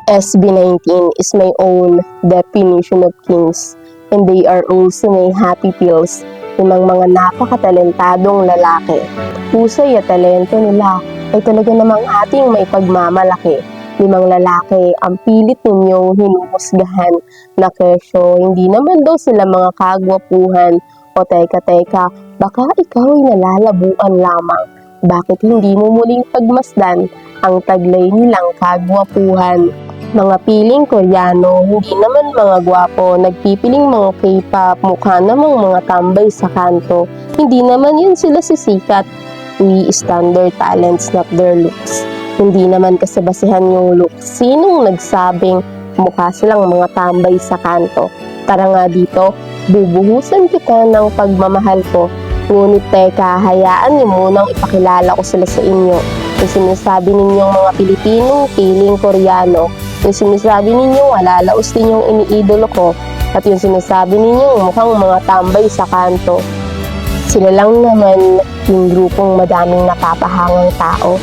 SB19 is my own definition of kings, and they are also my happy pills. Limang mga napakatalentadong lalaki. Husay at talento nila ay talaga namang ating may pagmamalaki. Limang lalaki ang pilit ninyong hinuhusgahan na kesyo, hindi naman daw sila mga kagwapuhan. O teka, baka ikaw ay nalalabuan lamang. Bakit hindi mo muling pagmasdan ang taglay nilang kagwapuhan? Mga piling Koreano, hindi naman mga gwapo, nagpipiling mga K-pop, mukha namang mga tambay sa kanto. Hindi naman yun sila sisikat. We standard talents, not their looks. Hindi naman kasi basihan yung looks. Sinong nagsabing mukha silang mga tambay sa kanto? Tara nga dito, bubuhusan kita ng pagmamahal ko. Ngunit teka, hayaan niyo munang ipakilala ko sila sa inyo. Yung sinasabi ninyong mga Pilipinong piling Koreano, yung sinasabi ninyong alalaos din yung iniidolo ko, at yung sinasabi ninyong mukhang mga tambay sa kanto. Sila lang naman yung grupong madaming napapahangang tao.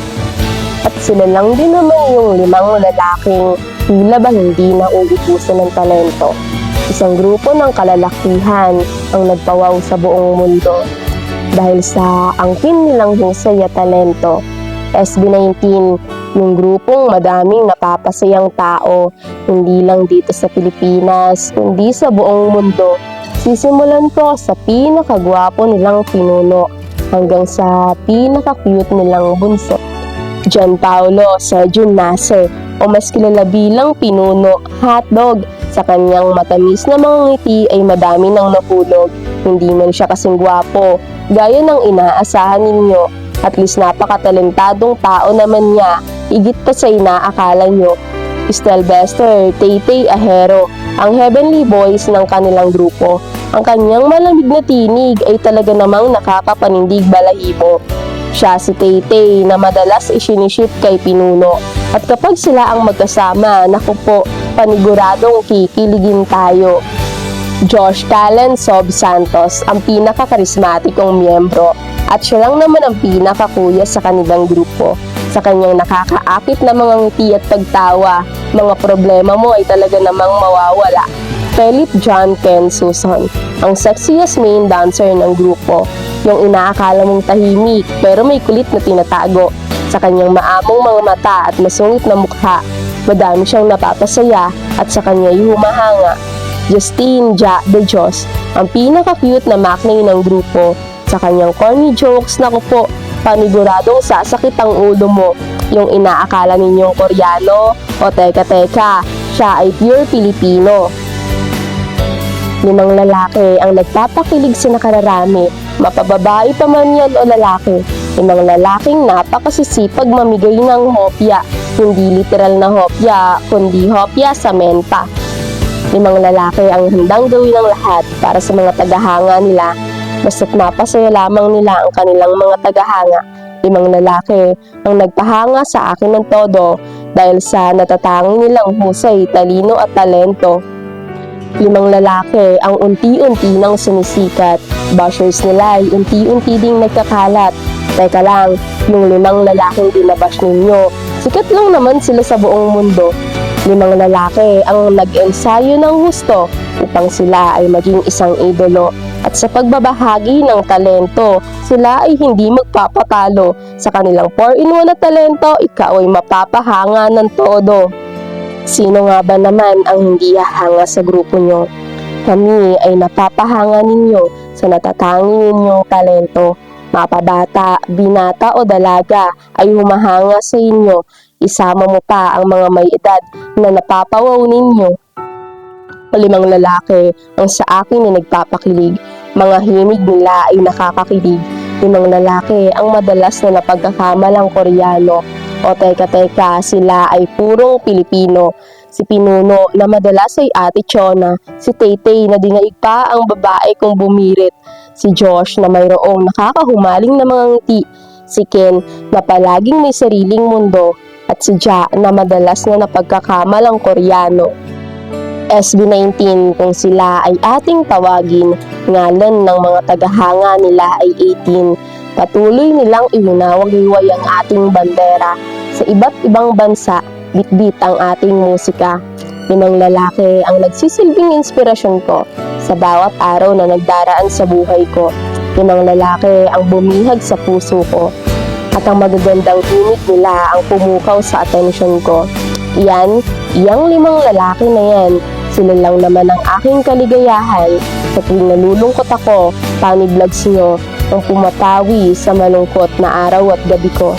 At sila lang din naman yung limang lalaking tila ba hindi nauubusan ng talento. Isang grupo ng kalalakihan ang nagpawaw sa buong mundo dahil sa angkin nilang husay at talento. SB19, yung grupong madaming napapasayang tao, hindi lang dito sa Pilipinas, kundi sa buong mundo. Sisimulan ko sa pinakagwapo nilang pinuno hanggang sa pinaka-cute nilang bunso. John Paulo Sergio Nasser, o mas kilala bilang pinuno, hotdog. Sa kanyang matamis na mga ngiti ay madami nang nahulog. Hindi man siya kasing gwapo, gaya ng inaasahan ninyo. At least napakatalentadong tao naman niya, higit pa sa inaakala nyo. Stelbester Tay-Tay Ahero, ang heavenly voice ng kanilang grupo. Ang kanyang malamig na tinig ay talaga namang nakakapanindig balahibo. Siya si Tay-Tay na madalas isiniship kay Pinuno. At kapag sila ang magkasama, naku po, paniguradong kikiligin tayo. Josh Callen Sob Santos, ang pinaka-karismatikong miyembro. At siya lang naman ang pinakakuya sa kanilang grupo. Sa kanyang nakakaakit na mga ngiti at pagtawa, mga problema mo ay talaga namang mawawala. Philip John Ken Susan, ang sexiest main dancer ng grupo. Yung inaakala mong tahimik pero may kulit na tinatago. Sa kanyang maamong mga mata at masungit na mukha, madami siyang napapasaya at sa kanya humahanga. Justine Ja de Dios, ang pinaka-cute na maknay ng grupo. Sa kanyang corny jokes, naku po, paniguradong sasakit ang ulo mo. Yung inaakala ninyong Koreano, o teka, siya ay pure Pilipino. Limang lalaki ang nagpapakilig sa nakararami, mapababae pa man yan o lalaki. Limang lalaking napakasisipag mamigay ng hopya, hindi literal na hopya, kundi hopya sa menta. Limang lalaki ang handang gawin ng lahat para sa mga tagahanga nila, basta't napasaya lamang nila ang kanilang mga tagahanga. Limang lalaki ang nagpahanga sa akin ng todo dahil sa natatangi nilang husay, talino at talento. Limang lalaki ang unti-unti nang sumisikat. Bashers nila ay unti-unti ding nagkakalat. Teka lang, yung limang lalaking binabash ninyo, sikat lang naman sila sa buong mundo. Limang lalaki ang nag-ensayo ng husto upang sila ay maging isang idolo. At sa pagbabahagi ng talento, sila ay hindi magpapatalo. Sa kanilang 4-in-1 na talento, ikaw ay mapapahanga ng todo. Sino nga ba naman ang hindi hahanga sa grupo nyo? Kami ay napapahanga ninyo sa natatangi ninyong talento. Mapabata, binata o dalaga ay humahanga sa inyo. Isama mo pa ang mga may edad na napapawaw ninyo. Limang lalaki ang sa akin ay nagpapakilig. Mga himig nila ay nakakakilig. Limang lalaki ang madalas na napagkakamalang Koreano. O teka, sila ay purong Pilipino. Si Pinuno na madalas ay Ate Chona. Si Tay-Tay na dinaig pa ang babae kung bumirit. Si Josh na mayroong nakakahumaling na mga ngiti. Si Ken na palaging may sariling mundo. At si Ja na madalas na napagkakamalang Koreano. SB19, kung sila ay ating tawagin, ngalan ng mga tagahanga nila ay 18. Patuloy nilang iwinawag-iway ang ating bandera. Sa iba't ibang bansa, bitbit ang ating musika. 5 lalaki ang nagsisilbing inspirasyon ko sa bawat araw na nagdaraan sa buhay ko. 5 lalaki ang bumihag sa puso ko. At ang magagandang himig nila ang pumukaw sa atensyon ko. Iyang 5 lalaki na yan, sila lang naman ang aking kaligayahan. Sa tuwing nalulungkot ako, panig vlogs nyo ang pumatawi sa malungkot na araw at gabi ko.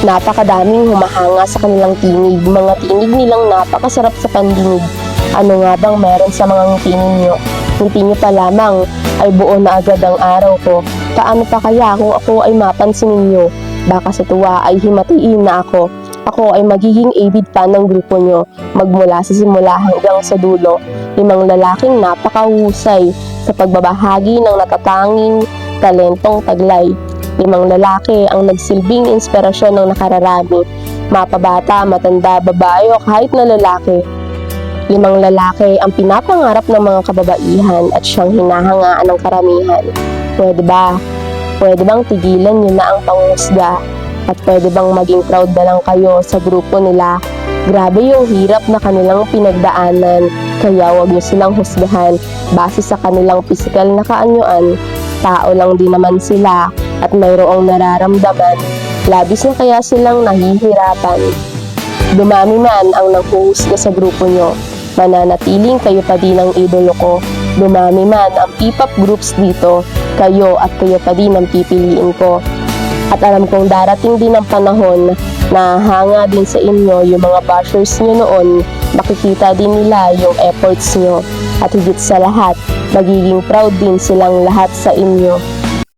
Napakadaming humahanga sa kanilang tinig, mga tinig nilang napakasarap sa pandinig. Ano nga bang meron sa mga ngiti ninyo? Ngiti nyo pa lamang ay buo na agad ang araw ko. Paano pa kaya kung ako ay mapansin ninyo? Baka sa tuwa ay himatiin na ako. Ako ay magiging avid fan ng grupo nyo, magmula sa simula hanggang sa dulo. 5 lalaking napakahusay sa pagbabahagi ng natatanging talentong taglay. 5 lalaki ang nagsilbing inspirasyon ng nakararami, mapabata, matanda, babae o kahit na lalaki. 5 lalaki ang pinapangarap ng mga kababaihan at siyang hinahangaan ng karamihan. Pwede ba? Pwede bang tigilan niyo na ang panghusga? At pwede bang maging proud na lang kayo sa grupo nila? Grabe yung hirap na kanilang pinagdaanan, kaya wag niyo silang husgahan base sa kanilang pisikal na kaanyuan. Tao lang din naman sila at mayroong nararamdaman. Labis na kaya silang nahihirapan. Dumami man ang nanghuhusga sa grupo nyo, mananatiling kayo pa din ang idolo ko. Dumami man ang P-pop groups dito, kayo at kayo pa din ang pipiliin ko. At alam kong darating din ang panahon na hanga din sa inyo yung mga bashers nyo noon, makikita din nila yung efforts nyo. At higit sa lahat, magiging proud din silang lahat sa inyo.